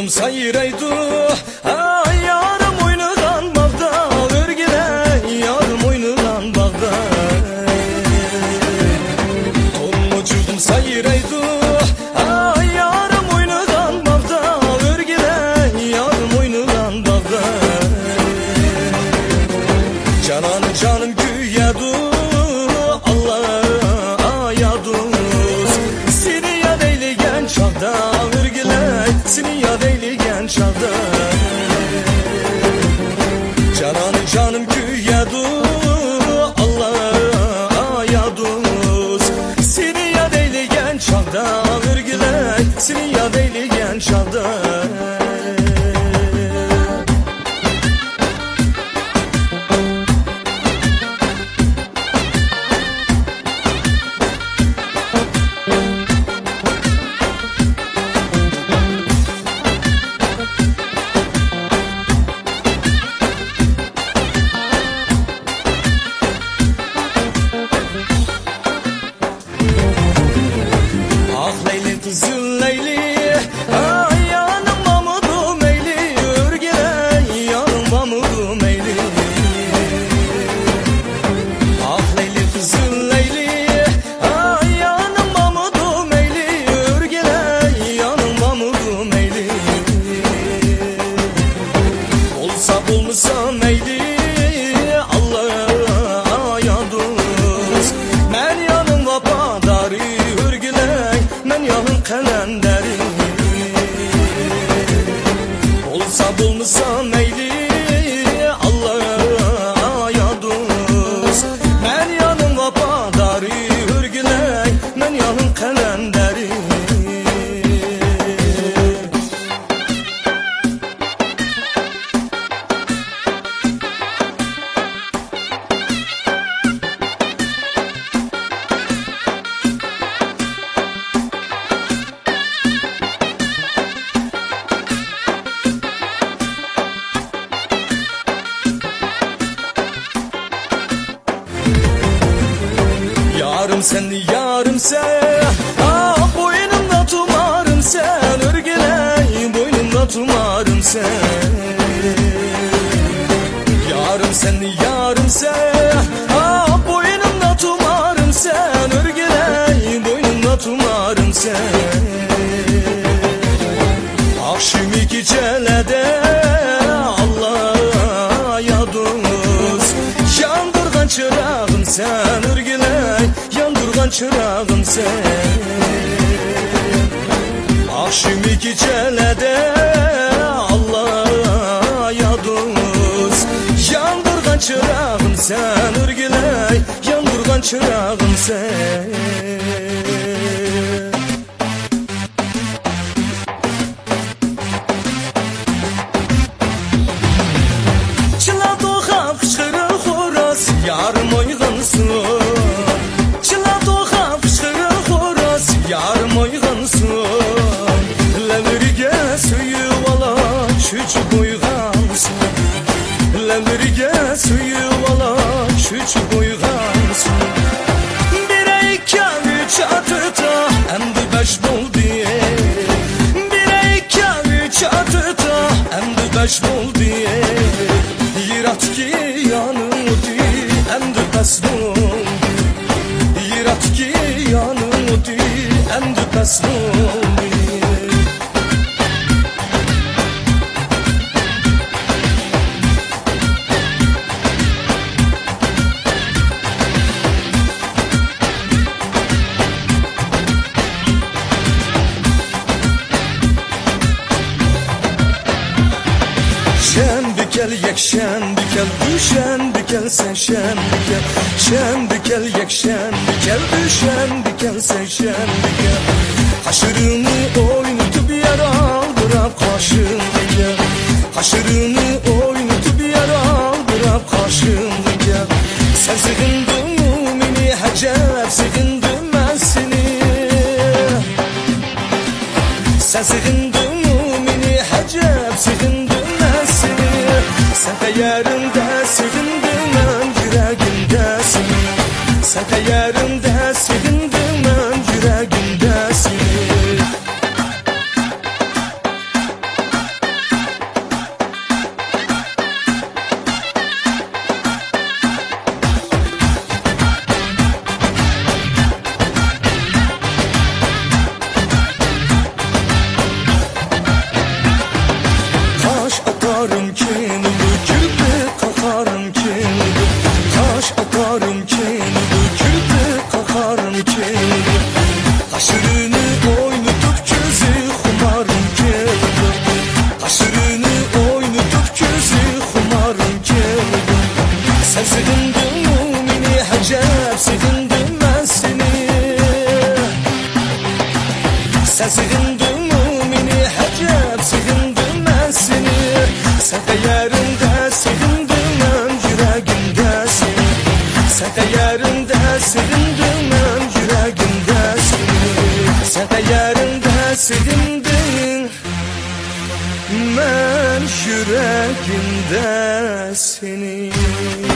uçurdum sayraydı. Yarım oynadan bağda örgüle, yarım oynadan bağda. Torun uçurdum sayraydı. Yarım oynadan bağda örgüle, yarım oynadan bağda. Canan canım güyadı Allah'a yaduz. Seni yad eyleyen çağda örgüle, seni yad eyleyen çağda. Canan canım güyadı Allah'a yaduz. Seni yad eyleyen çağda örgüle, seni yad eyleyen çağda. Kızıl Leyli, yanım Mahmudum Eyli, örgüle yanım Mahmudum Eyli. Ah Leyli kızıl Leyli, yanım Mahmudum Eyli, örgüle yanım Mahmudum Eyli. Olsa bulmuşsam Eyli, Allah'a yaduz. Men yanım vapadari örgüle, men yanım kalenderi. Olsa bulmuşsam Eyli, Allah'a yaduz. Men yanım vapadari örgüle, men yanım kalenderi. Yarım sen, yarım sen, boynumda tumarım sen, örgüle boynumda tumarım sen. Yarım sen, yarım sen, boynumda tumarım sen, örgüle boynumda tumarım sen. Akşam iki celede Allah'a yaduz. Yandırgan çırağım sen örgüle, yandırgan çırağım sen. Akşam iki celede Allah'a yaduz. Yandırgan çırağım sen örgüle, yandırgan çırağım sen. Yarım oyğansın, çıla toxa fışqırı xoraz. Yarım oyğansın, ləmürgə suyub ala çüçüb oyğansın. Ləmürgə suyub ala çüçüb oyğansın. Birə ikə üç atıta, əmdi bəş boldu. Birə ikə üç atıta, əmdi bəş boldu. Yirat ki yanıdı, əmdi bəslum. Yirat ki yanıdı, əmdi bəslum. Şen dikel yek şen dikel, düşen dikel sen şen dikel. Şen dikel yek şen dikel, düşen dikel sen şen dikel. Haşırını oynutup yara aldırap kaşın dikel. Haşırını oynutup yara aldırap kaşın dikel. Sen sıkındın mümini hacep, sıkındım ben seni. Sen sıkındın mümini hacep, sıkındım ben seni. Sen değerinde sıkındım ben yüreğimdesin. Sen değerinde sıkındım ben yüreğimdesin. de seni.